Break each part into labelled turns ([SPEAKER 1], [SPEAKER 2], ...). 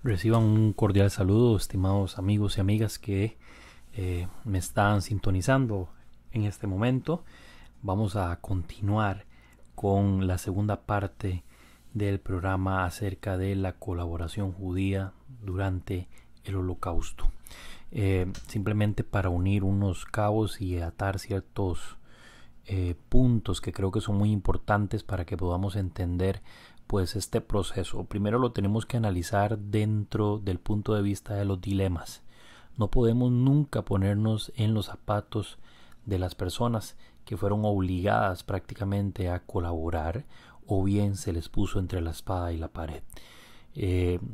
[SPEAKER 1] Reciban un cordial saludo, estimados amigos y amigas que me están sintonizando en este momento. Vamos a continuar con la segunda parte del programa acerca de la colaboración judía durante el Holocausto. Simplemente para unir unos cabos y atar ciertos puntos que creo que son muy importantes para que podamos entender pues este proceso. Primero lo tenemos que analizar dentro del punto de vista de los dilemas. No podemos nunca ponernos en los zapatos de las personas que fueron obligadas prácticamente a colaborar o bien se les puso entre la espada y la pared.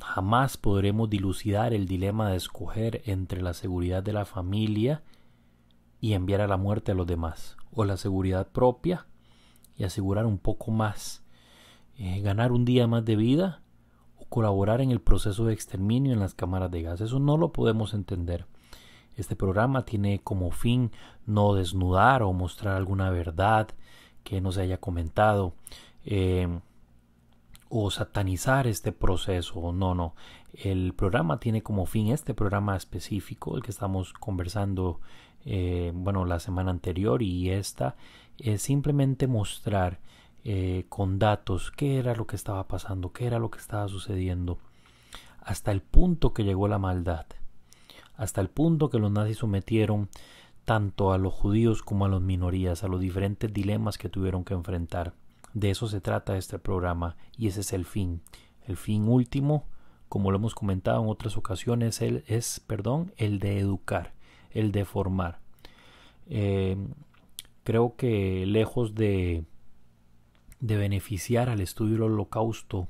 [SPEAKER 1] Jamás podremos dilucidar el dilema de escoger entre la seguridad de la familia y enviar a la muerte a los demás, o la seguridad propia y asegurar un poco más, ganar un día más de vida o colaborar en el proceso de exterminio en las cámaras de gas. Eso no lo podemos entender. Este programa tiene como fin no desnudar o mostrar alguna verdad que no se haya comentado, o satanizar este proceso. No. El programa tiene como fin, este programa específico, el que estamos conversando la semana anterior y esta, es simplemente mostrar con datos qué era lo que estaba pasando, qué era lo que estaba sucediendo, hasta el punto que llegó la maldad, hasta el punto que los nazis sometieron tanto a los judíos como a las minorías, a los diferentes dilemas que tuvieron que enfrentar. De eso se trata este programa y ese es el fin. El fin último, como lo hemos comentado en otras ocasiones, el de educar, el de formar. Creo que lejos de beneficiar al estudio del Holocausto,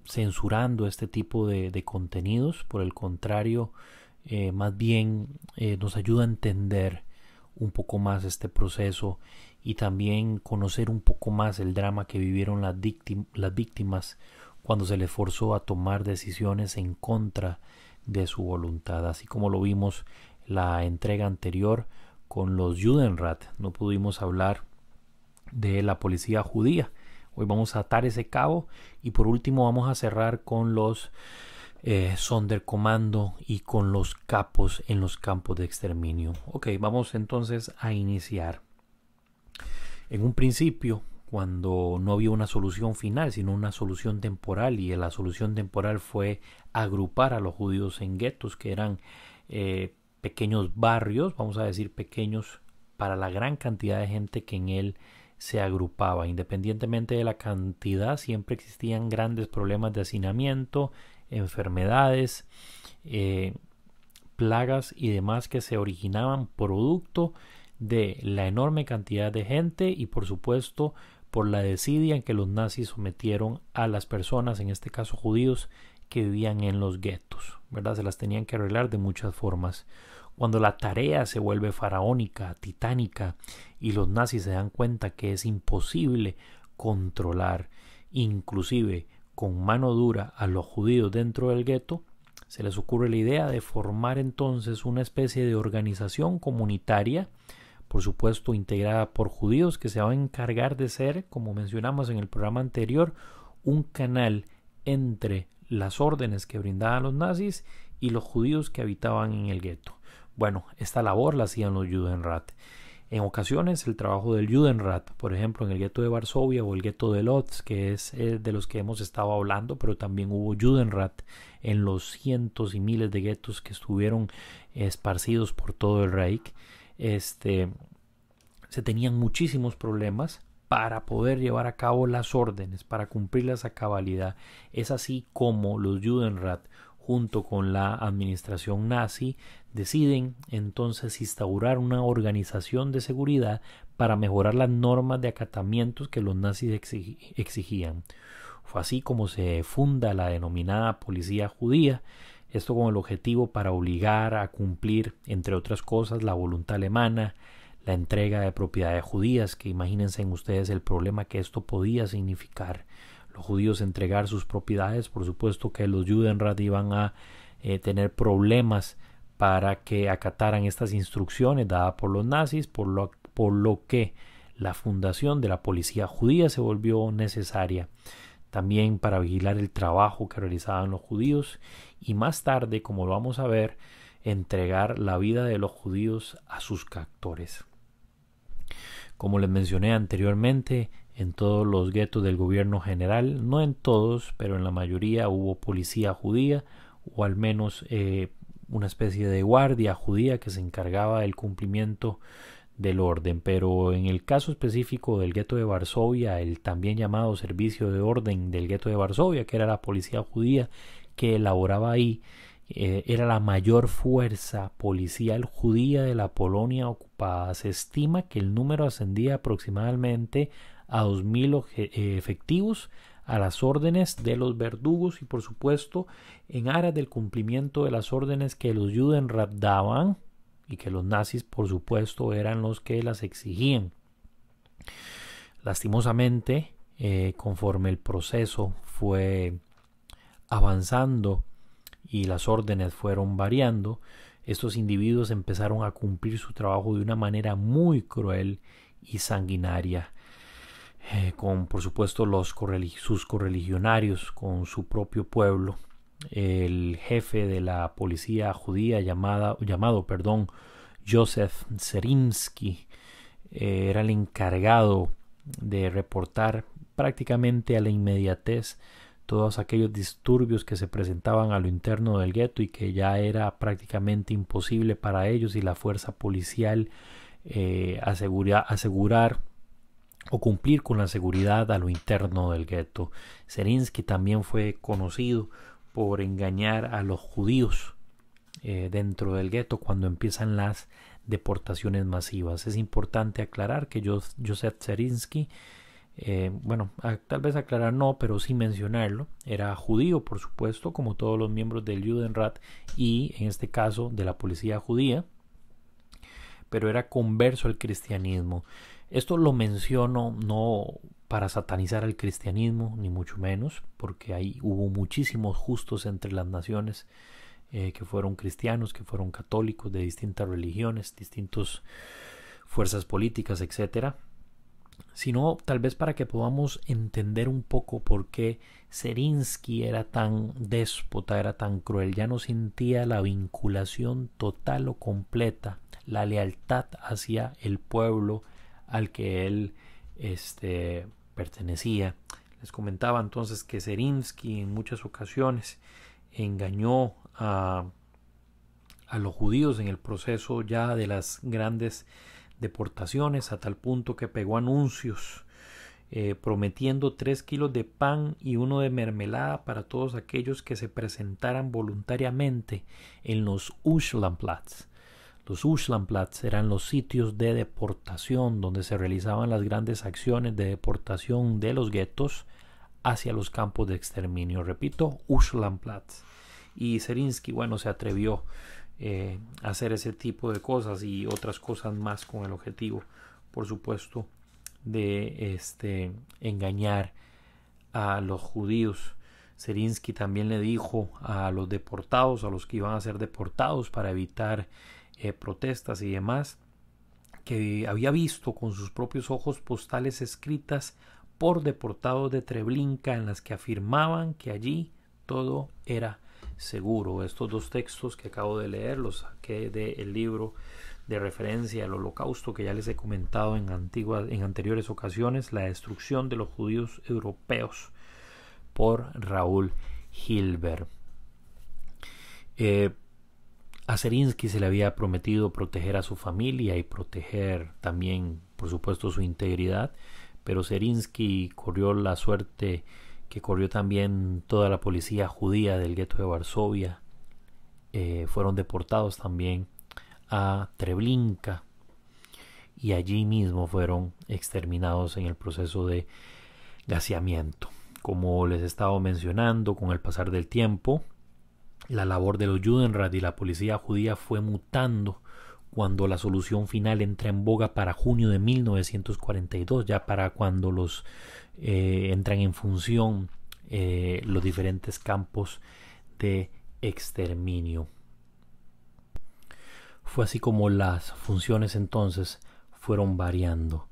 [SPEAKER 1] censurando este tipo de contenidos, por el contrario, más bien nos ayuda a entender un poco más este proceso y también conocer un poco más el drama que vivieron las víctimas cuando se les forzó a tomar decisiones en contra de su voluntad, así como lo vimos la entrega anterior con los Judenrat. No pudimos hablar de la policía judía. Hoy vamos a atar ese cabo y por último vamos a cerrar con los Sonderkommando y con los capos en los campos de exterminio. Ok, vamos entonces a iniciar. En un principio, cuando no había una solución final, sino una solución temporal, y la solución temporal fue agrupar a los judíos en guetos, que eran pequeños barrios, vamos a decir pequeños, para la gran cantidad de gente que en él se agrupaba. Independientemente de la cantidad, siempre existían grandes problemas de hacinamiento, enfermedades, plagas y demás que se originaban producto de la enorme cantidad de gente y por supuesto por la desidia en que los nazis sometieron a las personas, en este caso judíos, que vivían en los guetos, ¿verdad? Se las tenían que arreglar de muchas formas. Cuando la tarea se vuelve faraónica, titánica, y los nazis se dan cuenta que es imposible controlar, inclusive con mano dura, a los judíos dentro del gueto, se les ocurre la idea de formar entonces una especie de organización comunitaria, por supuesto integrada por judíos, que se va a encargar de ser, como mencionamos en el programa anterior, un canal entre las órdenes que brindaban los nazis y los judíos que habitaban en el gueto. Bueno, esta labor la hacían los Judenrat. En ocasiones el trabajo del Judenrat, por ejemplo en el gueto de Varsovia o el gueto de Lodz, que es de los que hemos estado hablando, pero también hubo Judenrat en los cientos y miles de guetos que estuvieron esparcidos por todo el Reich. Se tenían muchísimos problemas para poder llevar a cabo las órdenes, para cumplirlas a cabalidad. Es así como los Judenrat, junto con la administración nazi, deciden entonces instaurar una organización de seguridad para mejorar las normas de acatamientos que los nazis exigían. Fue así como se funda la denominada policía judía, esto con el objetivo para obligar a cumplir, entre otras cosas, la voluntad alemana, la entrega de propiedades judías, que imagínense ustedes el problema que esto podía significar. Los judíos entregar sus propiedades, por supuesto que los Judenrat iban a tener problemas para que acataran estas instrucciones dadas por los nazis, por lo que la fundación de la policía judía se volvió necesaria. también para vigilar el trabajo que realizaban los judíos y más tarde, como lo vamos a ver, entregar la vida de los judíos a sus captores. Como les mencioné anteriormente, en todos los guetos del gobierno general, no en todos, pero en la mayoría hubo policía judía o al menos una especie de guardia judía que se encargaba del cumplimiento del orden. Pero en el caso específico del gueto de Varsovia, el también llamado servicio de orden del gueto de Varsovia, que era la policía judía que elaboraba ahí, era la mayor fuerza policial judía de la Polonia ocupada. Se estima que el número ascendía aproximadamente a 2000 efectivos a las órdenes de los verdugos y por supuesto en aras del cumplimiento de las órdenes que los Judenrat daban y que los nazis por supuesto eran los que las exigían. Lastimosamente, conforme el proceso fue avanzando y las órdenes fueron variando, estos individuos empezaron a cumplir su trabajo de una manera muy cruel y sanguinaria, con por supuesto sus correligionarios, con su propio pueblo. El jefe de la policía judía llamado Joseph Zerinsky era el encargado de reportar prácticamente a la inmediatez todos aquellos disturbios que se presentaban a lo interno del gueto y que ya era prácticamente imposible para ellos y la fuerza policial asegurar o cumplir con la seguridad a lo interno del gueto. Zerinsky también fue conocido por engañar a los judíos dentro del gueto cuando empiezan las deportaciones masivas. Es importante aclarar que Joseph Zerinsky, tal vez aclarar no, pero sí mencionarlo, era judío por supuesto, como todos los miembros del Judenrat y en este caso de la policía judía, pero era converso al cristianismo. Esto lo menciono no para satanizar al cristianismo, ni mucho menos, porque ahí hubo muchísimos justos entre las naciones que fueron cristianos, que fueron católicos, de distintas religiones, distintas fuerzas políticas, etcétera, sino tal vez para que podamos entender un poco por qué Zerinsky era tan déspota, era tan cruel. Ya no sentía la vinculación total o completa, la lealtad hacia el pueblo al que él pertenecía. Les comentaba entonces que Zerinsky en muchas ocasiones engañó a los judíos en el proceso ya de las grandes deportaciones, a tal punto que pegó anuncios prometiendo 3 kilos de pan y 1 de mermelada para todos aquellos que se presentaran voluntariamente en los Uschlandplatz. Los Uschlandplatz eran los sitios de deportación donde se realizaban las grandes acciones de deportación de los guetos hacia los campos de exterminio. Repito, Uschlandplatz. Y Zerinsky, se atrevió a hacer ese tipo de cosas y otras cosas más con el objetivo, por supuesto, de engañar a los judíos. Zerinsky también le dijo a los deportados, a los que iban a ser deportados para evitar protestas y demás, que había visto con sus propios ojos postales escritas por deportados de Treblinka en las que afirmaban que allí todo era seguro. Estos dos textos que acabo de leer los saqué del libro de referencia al Holocausto que ya les he comentado en anteriores ocasiones, La destrucción de los judíos europeos, por Raúl Hilberg. A Zerinsky se le había prometido proteger a su familia y proteger también, por supuesto, su integridad, pero Zerinsky corrió la suerte que corrió también toda la policía judía del gueto de Varsovia. Fueron deportados también a Treblinka y allí mismo fueron exterminados en el proceso de gaseamiento. Como les he estado mencionando, con el pasar del tiempo, la labor de los Judenrat y la policía judía fue mutando cuando la solución final entra en boga para junio de 1942, ya para cuando los entran en función los diferentes campos de exterminio. Fue así como las funciones entonces fueron variando.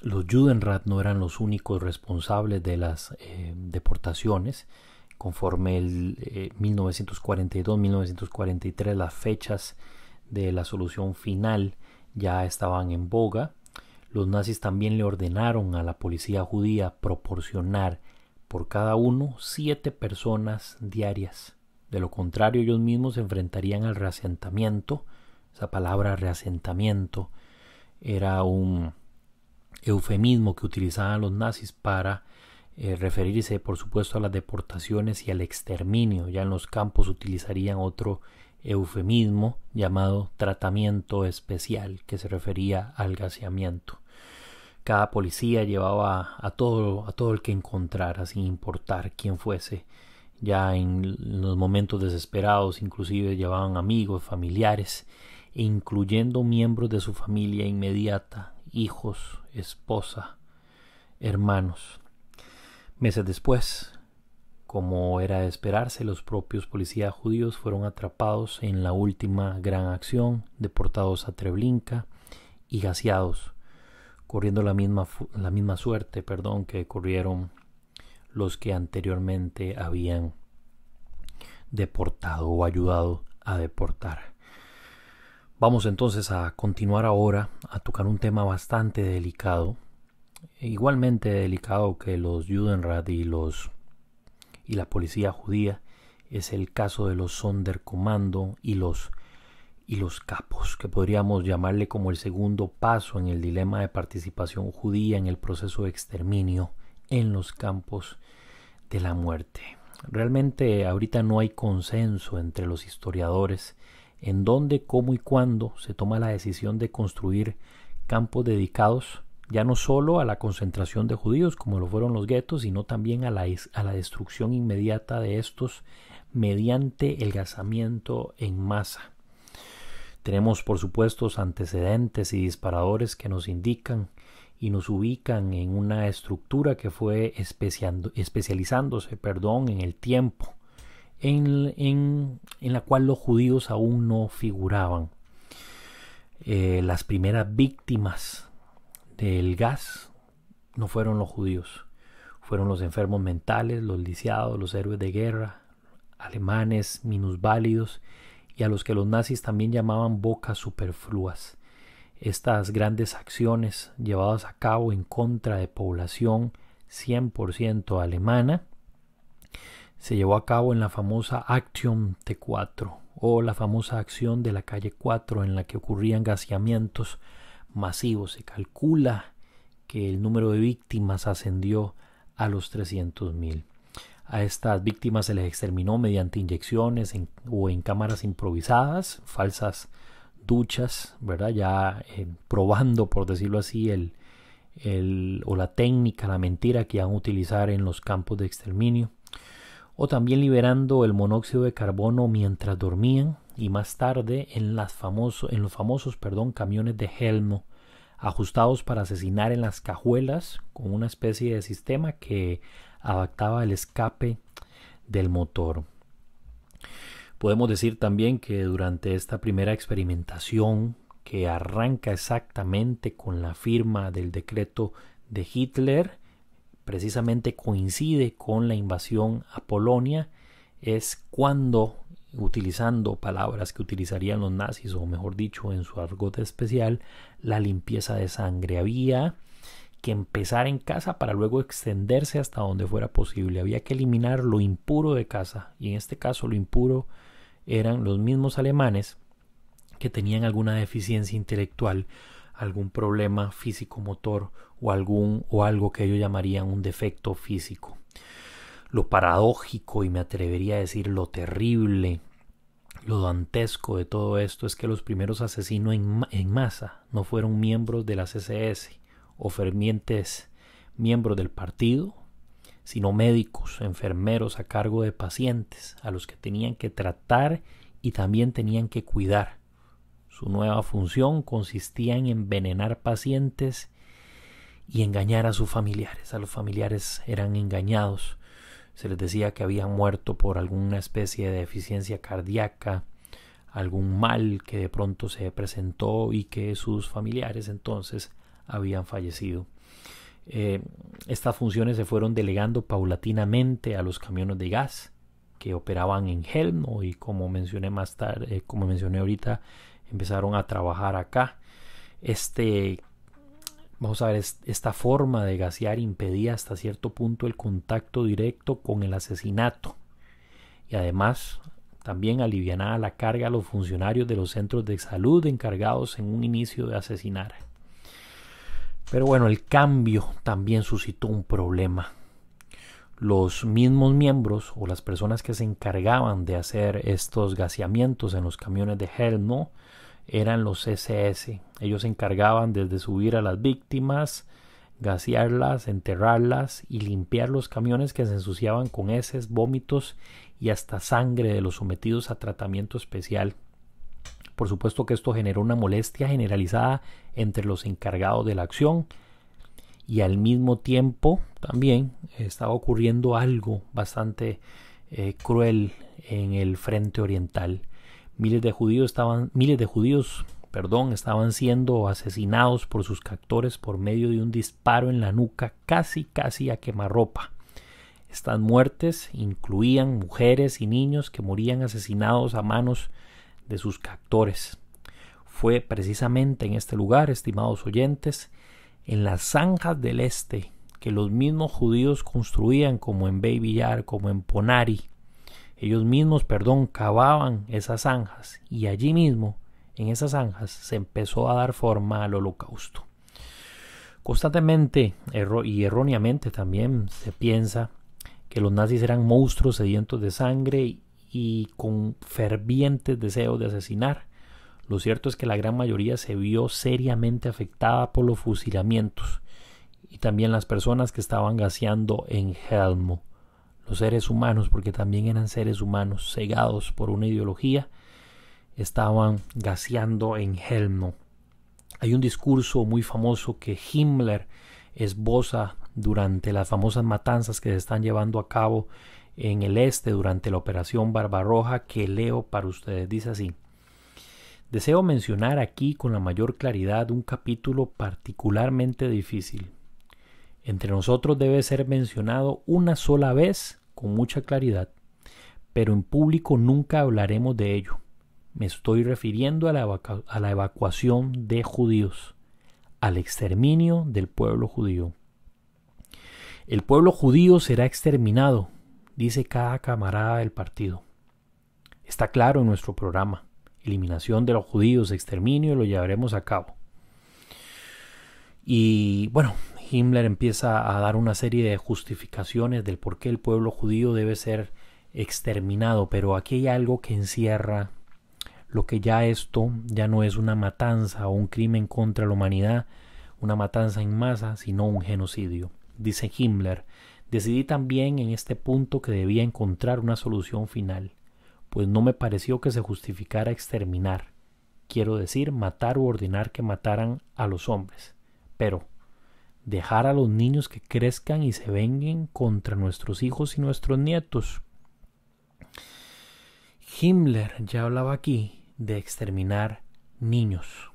[SPEAKER 1] Los Judenrat no eran los únicos responsables de las deportaciones. Conforme el 1942-1943, las fechas de la solución final ya estaban en boga. Los nazis también le ordenaron a la policía judía proporcionar por cada uno 7 personas diarias. De lo contrario, ellos mismos se enfrentarían al reasentamiento. Esa palabra reasentamiento era un eufemismo que utilizaban los nazis para referirse, por supuesto, a las deportaciones y al exterminio. Ya en los campos utilizarían otro eufemismo llamado tratamiento especial, que se refería al gaseamiento. Cada policía llevaba a todo el que encontrara, sin importar quién fuese. Ya en los momentos desesperados, inclusive llevaban amigos, familiares, incluyendo miembros de su familia inmediata, hijos, esposa, hermanos. Meses después, como era de esperarse, los propios policías judíos fueron atrapados en la última gran acción, deportados a Treblinka y gaseados, corriendo la misma suerte que corrieron los que anteriormente habían deportado o ayudado a deportar. Vamos entonces a continuar ahora a tocar un tema bastante delicado, igualmente delicado que los Judenrat y la policía judía. Es el caso de los Sonderkommando y los capos, que podríamos llamarle como el segundo paso en el dilema de participación judía en el proceso de exterminio en los campos de la muerte. Realmente ahorita no hay consenso entre los historiadores en dónde, cómo y cuándo se toma la decisión de construir campos dedicados ya no solo a la concentración de judíos, como lo fueron los guetos, sino también a la destrucción inmediata de estos mediante el gasamiento en masa. Tenemos, por supuesto, antecedentes y disparadores que nos indican y nos ubican en una estructura que fue especializándose en el tiempo, en la cual los judíos aún no figuraban. Las primeras víctimas del gas no fueron los judíos, fueron los enfermos mentales, los lisiados, los héroes de guerra, alemanes, minusválidos, y a los que los nazis también llamaban bocas superfluas. Estas grandes acciones llevadas a cabo en contra de población 100% alemana se llevó a cabo en la famosa Aktion T4 o la famosa acción de la calle 4, en la que ocurrían gaseamientos masivos. Se calcula que el número de víctimas ascendió a los 300.000. A estas víctimas se les exterminó mediante inyecciones o en cámaras improvisadas, falsas duchas, ¿verdad? Ya probando, por decirlo así, la técnica, la mentira que iban a utilizar en los campos de exterminio, o también liberando el monóxido de carbono mientras dormían, y más tarde en los famosos camiones de Helmo, ajustados para asesinar en las cajuelas con una especie de sistema que adaptaba el escape del motor. Podemos decir también que durante esta primera experimentación, que arranca exactamente con la firma del decreto de Hitler, precisamente coincide con la invasión a Polonia, es cuando, utilizando palabras que utilizarían los nazis, o mejor dicho en su argot especial, la limpieza de sangre. Había que empezar en casa para luego extenderse hasta donde fuera posible. Había que eliminar lo impuro de casa, y en este caso lo impuro eran los mismos alemanes que tenían alguna deficiencia intelectual, algún problema físico-motor o algo que ellos llamarían un defecto físico. Lo paradójico, y me atrevería a decir lo terrible, lo dantesco de todo esto, es que los primeros asesinos en masa no fueron miembros de las SS o fervientes miembros del partido, sino médicos, enfermeros a cargo de pacientes a los que tenían que tratar y también tenían que cuidar. Su nueva función consistía en envenenar pacientes y engañar a sus familiares. A los familiares eran engañados. Se les decía que habían muerto por alguna especie de deficiencia cardíaca, algún mal que de pronto se presentó, y que sus familiares entonces habían fallecido. Estas funciones se fueron delegando paulatinamente a los camiones de gas que operaban en Helmno y como mencioné más tarde, como mencioné ahorita, empezaron a trabajar acá. Vamos a ver, esta forma de gasear impedía hasta cierto punto el contacto directo con el asesinato y además también alivianaba la carga a los funcionarios de los centros de salud encargados en un inicio de asesinar. Pero bueno, el cambio también suscitó un problema. Los mismos miembros o las personas que se encargaban de hacer estos gaseamientos en los camiones de Helmno eran los SS. Ellos se encargaban desde subir a las víctimas, gasearlas, enterrarlas y limpiar los camiones que se ensuciaban con heces, vómitos y hasta sangre de los sometidos a tratamiento especial. Por supuesto que esto generó una molestia generalizada entre los encargados de la acción y al mismo tiempo también estaba ocurriendo algo bastante cruel en el frente oriental. Miles de judíos estaban siendo asesinados por sus captores por medio de un disparo en la nuca casi a quemarropa. Estas muertes incluían mujeres y niños que morían asesinados a manos de sus captores. Fue precisamente en este lugar, estimados oyentes, en las zanjas del este que los mismos judíos construían, como en Baby Yar, como en Ponari. Ellos mismos, cavaban esas zanjas y allí mismo, en esas zanjas, se empezó a dar forma al holocausto. Constantemente y erróneamente también se piensa que los nazis eran monstruos sedientos de sangre y con fervientes deseos de asesinar. Lo cierto es que la gran mayoría se vio seriamente afectada por los fusilamientos y también las personas que estaban gaseando en Helmno. Los seres humanos, porque también eran seres humanos cegados por una ideología, estaban gaseando en Helmno. Hay un discurso muy famoso que Himmler esboza durante las famosas matanzas que se están llevando a cabo en el este durante la Operación Barbarroja, que leo para ustedes. Dice así: deseo mencionar aquí con la mayor claridad un capítulo particularmente difícil. Entre nosotros debe ser mencionado una sola vez con mucha claridad, pero en público nunca hablaremos de ello. Me estoy refiriendo a la evacuación de judíos, al exterminio del pueblo judío. El pueblo judío será exterminado, dice cada camarada del partido. Está claro en nuestro programa. Eliminación de los judíos, exterminio, lo llevaremos a cabo. Y bueno, Himmler empieza a dar una serie de justificaciones del por qué el pueblo judío debe ser exterminado, pero aquí hay algo que encierra lo que esto ya no es una matanza o un crimen contra la humanidad, una matanza en masa, sino un genocidio. Dice Himmler: decidí también en este punto que debía encontrar una solución final, pues no me pareció que se justificara exterminar, quiero decir, matar u ordenar que mataran a los hombres, pero dejar a los niños que crezcan y se venguen contra nuestros hijos y nuestros nietos. Himmler ya hablaba aquí de exterminar niños.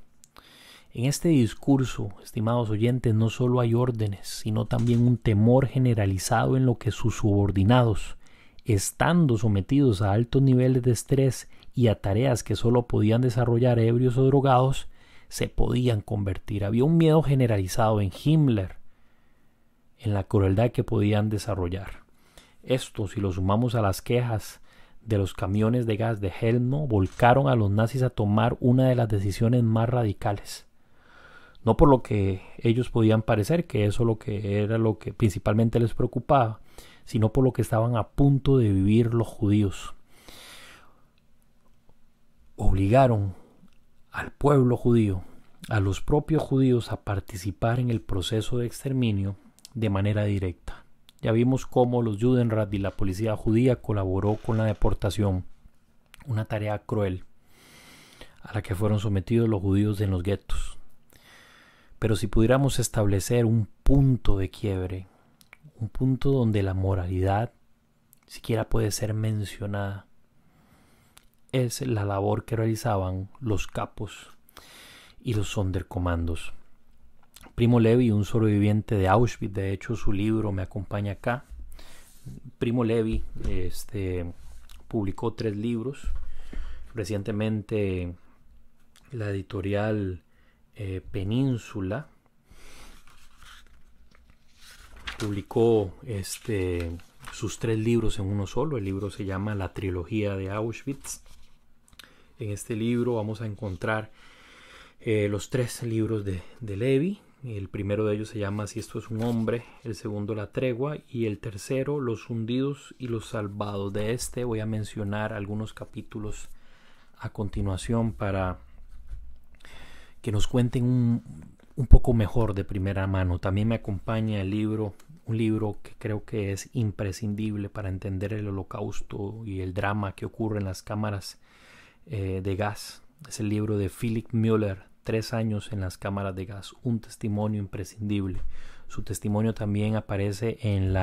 [SPEAKER 1] En este discurso, estimados oyentes, no solo hay órdenes, sino también un temor generalizado en lo que sus subordinados, estando sometidos a altos niveles de estrés y a tareas que solo podían desarrollar ebrios o drogados, se podían convertir. Había un miedo generalizado en Himmler en la crueldad que podían desarrollar. Esto, si lo sumamos a las quejas de los camiones de gas de Helmno, volcaron a los nazis a tomar una de las decisiones más radicales. No por lo que ellos podían parecer, que eso era lo que principalmente les preocupaba, sino por lo que estaban a punto de vivir los judíos. Obligaron al pueblo judío, a los propios judíos, a participar en el proceso de exterminio de manera directa. Ya vimos cómo los Judenrat y la policía judía colaboró con la deportación, una tarea cruel a la que fueron sometidos los judíos en los guetos. Pero si pudiéramos establecer un punto de quiebre, un punto donde la moralidad siquiera puede ser mencionada, es la labor que realizaban los capos y los sonderkomandos. Primo Levi, un sobreviviente de Auschwitz. De hecho, su libro me acompaña acá. Primo Levi publicó 3 libros. Recientemente la editorial Península publicó sus 3 libros en uno solo. El libro se llama La Trilogía de Auschwitz. En este libro vamos a encontrar los 3 libros de Levi. El primero de ellos se llama Si esto es un hombre, el segundo La Tregua y el tercero Los hundidos y los salvados. De este voy a mencionar algunos capítulos a continuación para que nos cuenten un poco mejor de primera mano. También me acompaña el libro, un libro que creo que es imprescindible para entender el Holocausto y el drama que ocurre en las cámaras de gas. Es el libro de Philip Müller, 3 años en las cámaras de gas, un testimonio imprescindible. Su testimonio también aparece en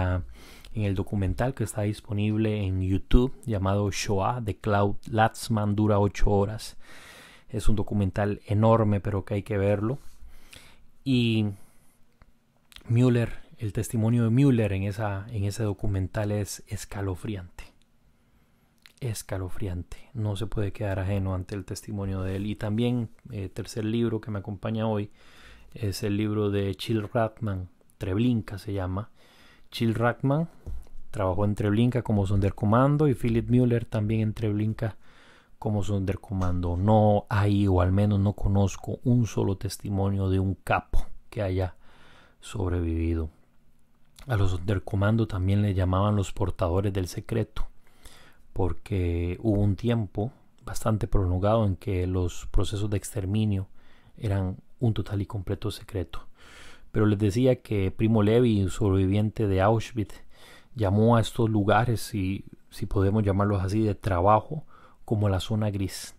[SPEAKER 1] el documental que está disponible en YouTube llamado Shoah de Claude Latzman. Dura 8 horas. Es un documental enorme, pero que hay que verlo. Y Müller, el testimonio de Müller en ese documental es escalofriante. Escalofriante. No se puede quedar ajeno ante el testimonio de él. Y también el tercer libro que me acompaña hoy es el libro de Chill Ratman, Treblinka se llama. Chill Ratman trabajó en Treblinka como Sonderkommando y Philip Müller también en Treblinka como Sonderkommando. No hay, o al menos no conozco, un solo testimonio de un capo que haya sobrevivido. A los Sonderkommando también le llamaban los portadores del secreto, porque hubo un tiempo bastante prolongado en que los procesos de exterminio eran un total y completo secreto. Pero les decía que Primo Levi, un sobreviviente de Auschwitz, llamó a estos lugares, si podemos llamarlos así, de trabajo, como la zona gris.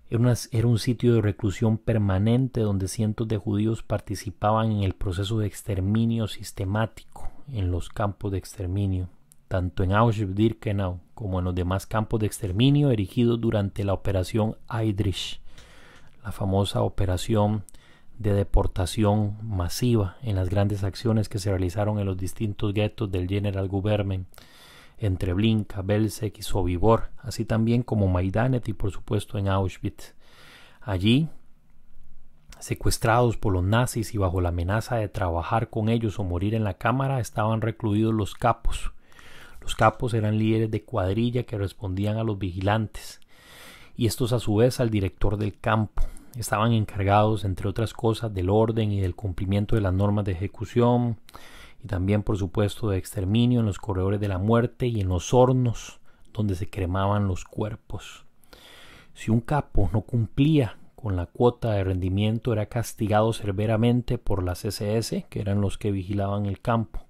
[SPEAKER 1] Era un sitio de reclusión permanente donde cientos de judíos participaban en el proceso de exterminio sistemático en los campos de exterminio, tanto en Auschwitz-Birkenau como en los demás campos de exterminio erigidos durante la operación Heydrich, la famosa operación de deportación masiva en las grandes acciones que se realizaron en los distintos guetos del Generalgouvernement, en Treblinka, Belzec y Sobibor, así también como Majdanek y por supuesto en Auschwitz. Allí, secuestrados por los nazis y bajo la amenaza de trabajar con ellos o morir en la cámara, estaban recluidos los capos. Los capos eran líderes de cuadrilla que respondían a los vigilantes, y estos a su vez al director del campo. Estaban encargados, entre otras cosas, del orden y del cumplimiento de las normas de ejecución, y también, por supuesto, de exterminio en los corredores de la muerte y en los hornos donde se cremaban los cuerpos. Si un capo no cumplía con la cuota de rendimiento, era castigado severamente por las SS, que eran los que vigilaban el campo,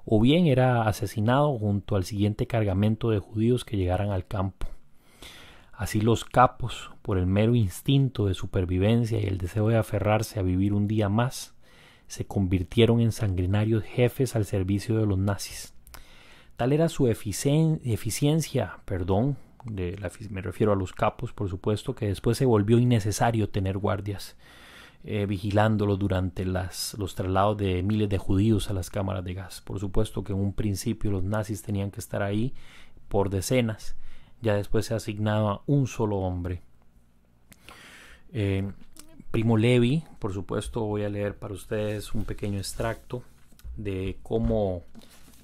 [SPEAKER 1] o bien era asesinado junto al siguiente cargamento de judíos que llegaran al campo. Así los capos, por el mero instinto de supervivencia y el deseo de aferrarse a vivir un día más, se convirtieron en sanguinarios jefes al servicio de los nazis. Tal era su eficiencia, me refiero a los capos, por supuesto, que después se volvió innecesario tener guardias vigilándolos durante los traslados de miles de judíos a las cámaras de gas. Por supuesto que en un principio los nazis tenían que estar ahí por decenas. Ya después se asignaba un solo hombre. Primo Levi, por supuesto, voy a leer para ustedes un pequeño extracto de cómo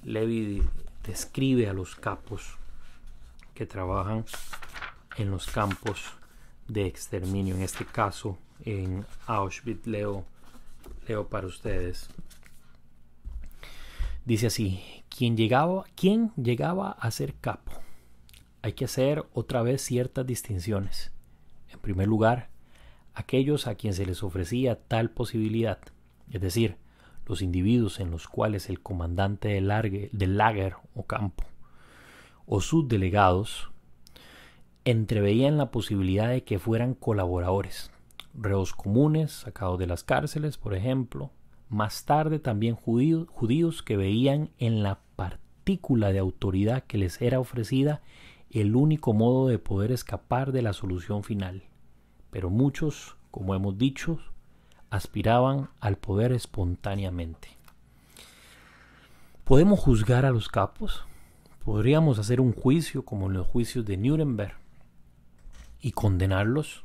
[SPEAKER 1] Levi describe a los capos que trabajan en los campos de exterminio. En este caso, en Auschwitz, leo para ustedes. Dice así: ¿Quién llegaba a ser capo? Hay que hacer otra vez ciertas distinciones. En primer lugar, aquellos a quienes se les ofrecía tal posibilidad, es decir, los individuos en los cuales el comandante del lager o campo o sus delegados entreveían la posibilidad de que fueran colaboradores, reos comunes sacados de las cárceles, por ejemplo, más tarde también judíos que veían en la partícula de autoridad que les era ofrecida el único modo de poder escapar de la solución final. Pero muchos, como hemos dicho, aspiraban al poder espontáneamente. ¿Podemos juzgar a los capos? ¿Podríamos hacer un juicio como en los juicios de Nuremberg y condenarlos?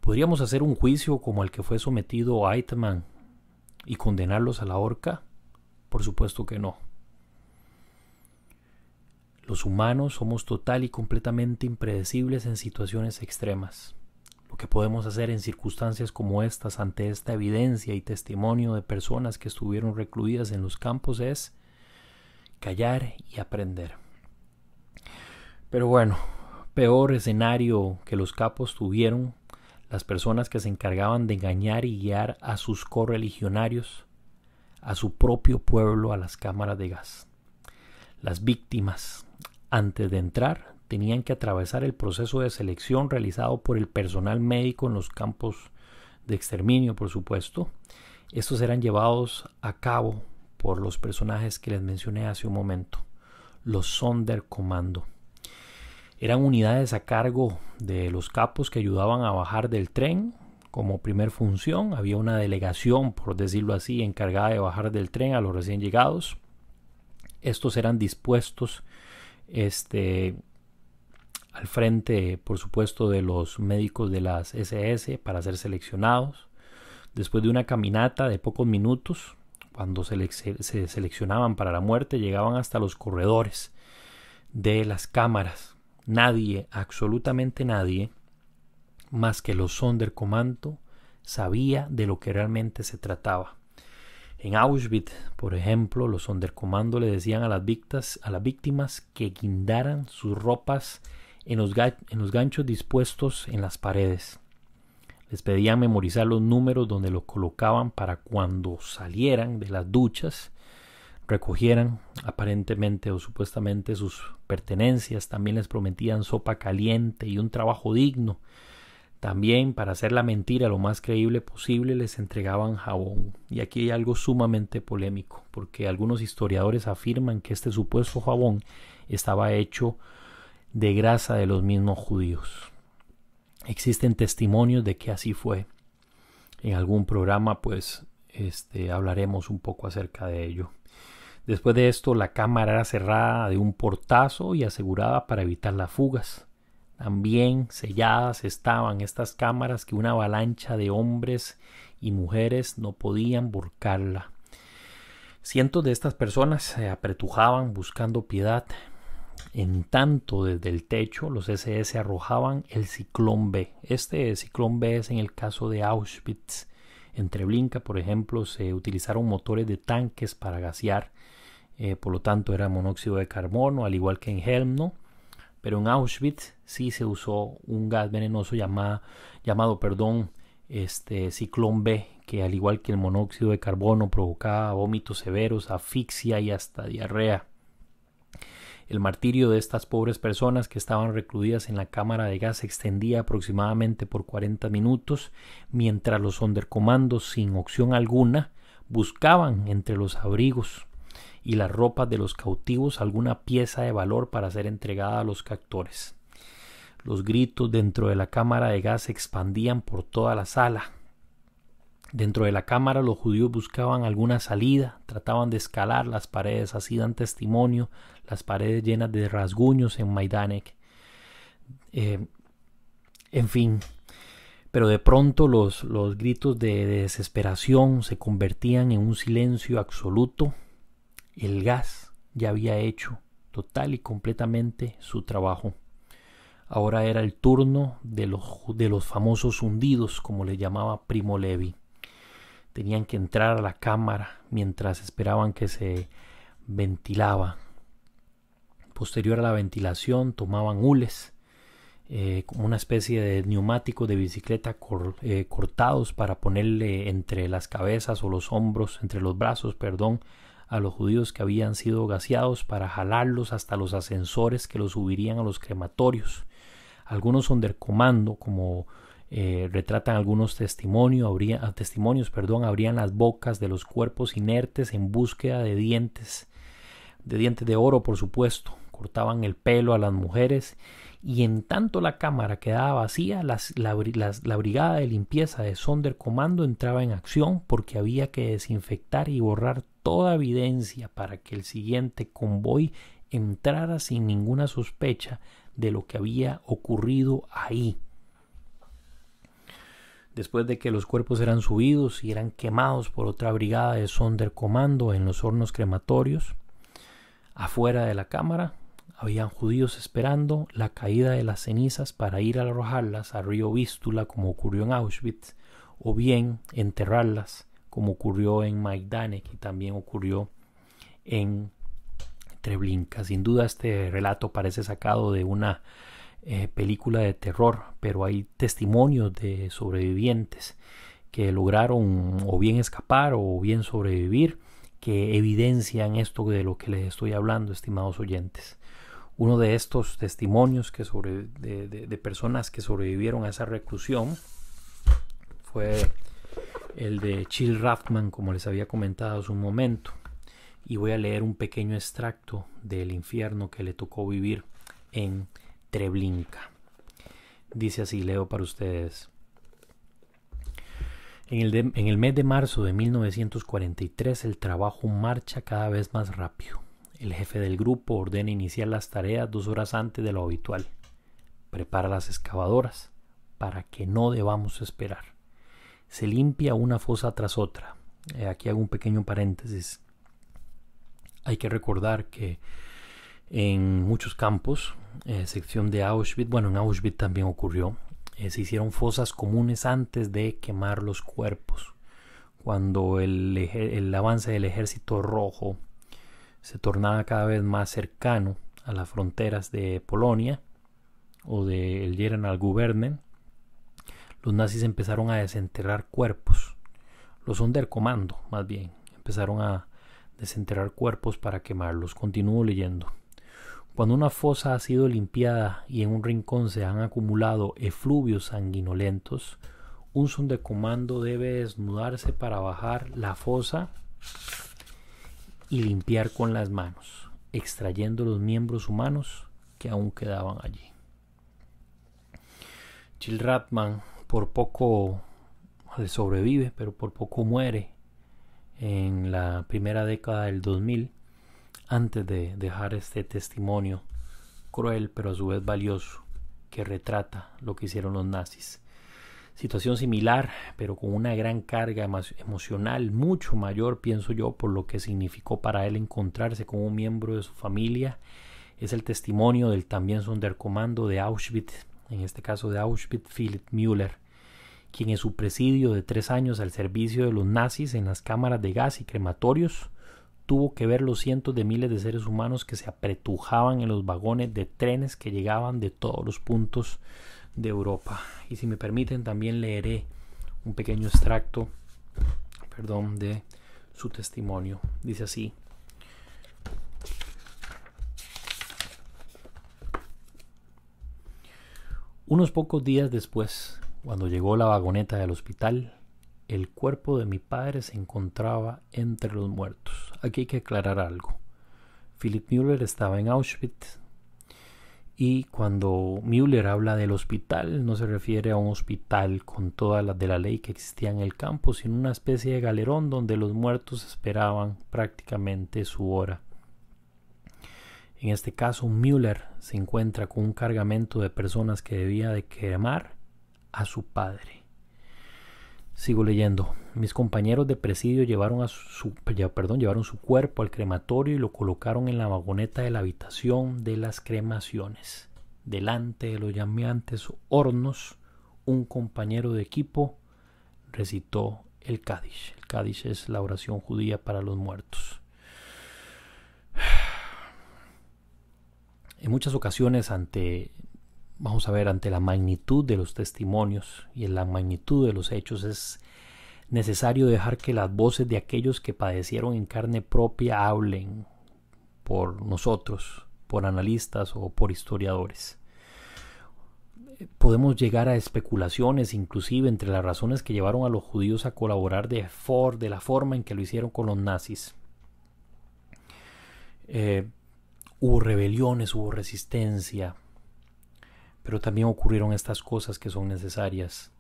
[SPEAKER 1] ¿Podríamos hacer un juicio como el que fue sometido Eichmann y condenarlos a la horca? Por supuesto que no. Los humanos somos total y completamente impredecibles en situaciones extremas. Lo que podemos hacer en circunstancias como estas, ante esta evidencia y testimonio de personas que estuvieron recluidas en los campos, es callar y aprender. Pero bueno, peor escenario que los capos tuvieron las personas que se encargaban de engañar y guiar a sus correligionarios, a su propio pueblo, a las cámaras de gas. Las víctimas, antes de entrar, tenían que atravesar el proceso de selección realizado por el personal médico en los campos de exterminio, por supuesto. Estos eran llevados a cabo por los personajes que les mencioné hace un momento, los Sonderkommando. Eran unidades a cargo de los capos que ayudaban a bajar del tren. Como primer función había una delegación, por decirlo así, encargada de bajar del tren a los recién llegados. Estos eran dispuestos al frente, por supuesto, de los médicos de las SS para ser seleccionados. Después de una caminata de pocos minutos, cuando se seleccionaban para la muerte, llegaban hasta los corredores de las cámaras. Nadie, absolutamente nadie, más que los Sonderkommando, sabía de lo que realmente se trataba. En Auschwitz, por ejemplo, los Sonderkommando le decían a las víctimas que guindaran sus ropas en los ganchos dispuestos en las paredes. Les pedían memorizar los números donde los colocaban para cuando salieran de las duchas recogieran aparentemente o supuestamente sus pertenencias. También les prometían sopa caliente y un trabajo digno. También, para hacer la mentira lo más creíble posible, les entregaban jabón. Y aquí hay algo sumamente polémico, porque algunos historiadores afirman que este supuesto jabón estaba hecho de grasa de los mismos judíos. Existen testimonios de que así fue. En algún programa hablaremos un poco acerca de ello. Después de esto, la cámara era cerrada de un portazo y asegurada para evitar las fugas. También selladas estaban estas cámaras que una avalancha de hombres y mujeres no podían volcarla. Cientos de estas personas se apretujaban buscando piedad. En tanto, desde el techo, los SS arrojaban el ciclón B. Este ciclón B es en el caso de Auschwitz. En Treblinka, por ejemplo, se utilizaron motores de tanques para gasear. Por lo tanto, era monóxido de carbono, al igual que en Helm, ¿no? Pero en Auschwitz sí se usó un gas venenoso llamado ciclón B, que al igual que el monóxido de carbono provocaba vómitos severos, asfixia y hasta diarrea. El martirio de estas pobres personas que estaban recluidas en la cámara de gas se extendía aproximadamente por 40 minutos, mientras los Sonderkommandos, sin opción alguna, buscaban entre los abrigos y las ropas de los cautivos alguna pieza de valor para ser entregada a los captores. Los gritos dentro de la cámara de gas se expandían por toda la sala. Dentro de la cámara los judíos buscaban alguna salida, trataban de escalar las paredes, así dan testimonio las paredes llenas de rasguños en Majdanek. En fin, pero de pronto los gritos de desesperación se convertían en un silencio absoluto. El gas ya había hecho total y completamente su trabajo. Ahora era el turno de los famosos hundidos, como le llamaba Primo Levi. Tenían que entrar a la cámara mientras esperaban que se ventilaba. Posterior a la ventilación tomaban hules, como una especie de neumáticos de bicicleta cortados para ponerle entre las cabezas o los hombros, entre los brazos, a los judíos que habían sido gaseados para jalarlos hasta los ascensores que los subirían a los crematorios. Algunos Sonderkommando, como retratan algunos testimonios, abrían las bocas de los cuerpos inertes en búsqueda de dientes de oro, por supuesto, cortaban el pelo a las mujeres, y en tanto la cámara quedaba vacía, la brigada de limpieza de Sonderkommando entraba en acción, porque había que desinfectar y borrar toda evidencia para que el siguiente convoy entrara sin ninguna sospecha de lo que había ocurrido ahí. Después de que los cuerpos eran subidos y eran quemados por otra brigada de Sonderkommando en los hornos crematorios, afuera de la cámara habían judíos esperando la caída de las cenizas para ir a arrojarlas al río Vístula, como ocurrió en Auschwitz, o bien enterrarlas, como ocurrió en Majdanek y también ocurrió en Treblinka. Sin duda este relato parece sacado de una película de terror, pero hay testimonios de sobrevivientes que lograron o bien escapar o bien sobrevivir, que evidencian esto de lo que les estoy hablando, estimados oyentes. Uno de estos testimonios de personas que sobrevivieron a esa reclusión fue el de Chill Rathman, como les había comentado hace un momento, y voy a leer un pequeño extracto del infierno que le tocó vivir en Treblinka. Dice así, leo para ustedes. En el mes de marzo de 1943 el trabajo marcha cada vez más rápido. El jefe del grupo ordena iniciar las tareas 2 horas antes de lo habitual. Prepara las excavadoras para que no debamos esperar. Se limpia una fosa tras otra. Aquí hago un pequeño paréntesis. Hay que recordar que en muchos campos, excepción de Auschwitz, bueno, en Auschwitz también ocurrió, se hicieron fosas comunes antes de quemar los cuerpos. Cuando el avance del ejército rojo se tornaba cada vez más cercano a las fronteras de Polonia o del General Gubernen, los nazis empezaron a desenterrar cuerpos. Los Sonderkommando, más bien, empezaron a desenterrar cuerpos para quemarlos. Continúo leyendo. Cuando una fosa ha sido limpiada y en un rincón se han acumulado efluvios sanguinolentos, un Sonderkommando debe desnudarse para bajar la fosa y limpiar con las manos, extrayendo los miembros humanos que aún quedaban allí. Chill Rathman por poco sobrevive, pero por poco muere en la primera década del 2000, antes de dejar este testimonio cruel pero a su vez valioso que retrata lo que hicieron los nazis. Situación similar, pero con una gran carga emocional mucho mayor, pienso yo, por lo que significó para él encontrarse con un miembro de su familia, es el testimonio del también Sonderkommando de Auschwitz, en este caso de Auschwitz, Philipp Müller, quien en su presidio de 3 años al servicio de los nazis en las cámaras de gas y crematorios tuvo que ver los cientos de miles de seres humanos que se apretujaban en los vagones de trenes que llegaban de todos los puntos de Europa. Y si me permiten, también leeré un pequeño extracto, de su testimonio. Dice así: unos pocos días después, cuando llegó la vagoneta del hospital, el cuerpo de mi padre se encontraba entre los muertos. Aquí hay que aclarar algo. Philipp Müller estaba en Auschwitz, y cuando Müller habla del hospital, no se refiere a un hospital con todas las de la ley que existía en el campo, sino una especie de galerón donde los muertos esperaban prácticamente su hora. En este caso, Müller se encuentra con un cargamento de personas que debía de quemar a su padre. Sigo leyendo. Mis compañeros de presidio llevaron su cuerpo al crematorio y lo colocaron en la vagoneta de la habitación de las cremaciones. Delante de los llameantes hornos, un compañero de equipo recitó el Kadish. El Kadish es la oración judía para los muertos. En muchas ocasiones ante la magnitud de los testimonios y en la magnitud de los hechos, es necesario dejar que las voces de aquellos que padecieron en carne propia hablen por nosotros, por analistas o por historiadores. Podemos llegar a especulaciones inclusive entre las razones que llevaron a los judíos a colaborar de la forma en que lo hicieron con los nazis. Hubo rebeliones, hubo resistencia, pero también ocurrieron estas cosas que son necesarias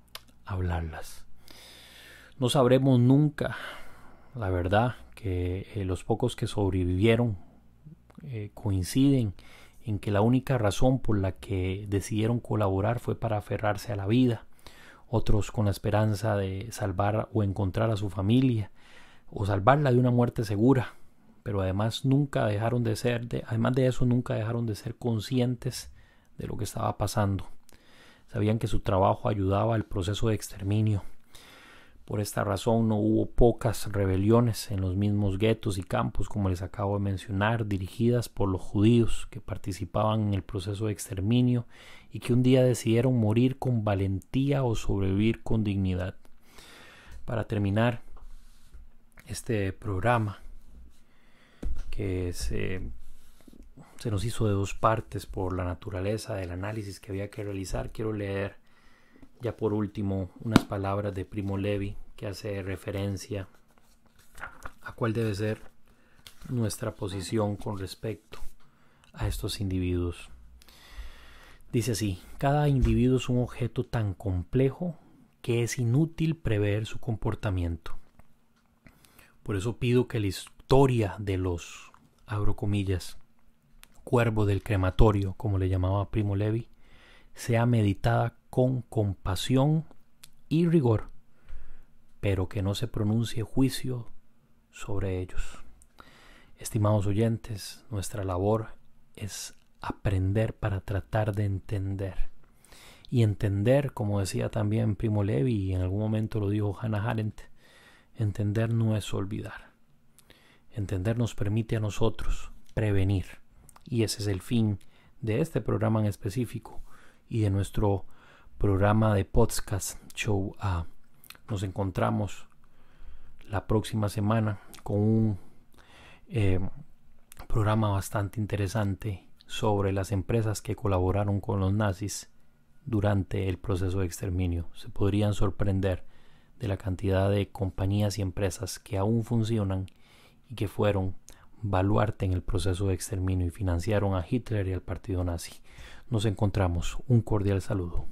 [SPEAKER 1] hablarlas. No sabremos nunca, la verdad, que los pocos que sobrevivieron coinciden en que la única razón por la que decidieron colaborar fue para aferrarse a la vida, otros con la esperanza de salvar o encontrar a su familia o salvarla de una muerte segura, pero además nunca dejaron de ser, además de eso nunca dejaron de ser conscientes de lo que estaba pasando. Sabían que su trabajo ayudaba al proceso de exterminio. Por esta razón no hubo pocas rebeliones en los mismos guetos y campos, como les acabo de mencionar, dirigidas por los judíos que participaban en el proceso de exterminio y que un día decidieron morir con valentía o sobrevivir con dignidad. Para terminar este programa, que se nos hizo de 2 partes por la naturaleza del análisis que había que realizar, quiero leer ya por último unas palabras de Primo Levi que hace referencia a cuál debe ser nuestra posición con respecto a estos individuos. Dice así: cada individuo es un objeto tan complejo que es inútil prever su comportamiento. Por eso pido que la historia de los, abro comillas, cuervos del crematorio, como le llamaba Primo Levi, sea meditada con compasión y rigor, pero que no se pronuncie juicio sobre ellos. Estimados oyentes, nuestra labor es aprender para tratar de entender. Y entender, como decía también Primo Levi, y en algún momento lo dijo Hannah Arendt, entender no es olvidar. Entender nos permite a nosotros prevenir. Y ese es el fin de este programa en específico y de nuestro programa de podcast Show A. Nos encontramos la próxima semana con un programa bastante interesante sobre las empresas que colaboraron con los nazis durante el proceso de exterminio. Se podrían sorprender de la cantidad de compañías y empresas que aún funcionan y que fueron baluarte en el proceso de exterminio y financiaron a Hitler y al partido nazi. Nos encontramos. Un cordial saludo.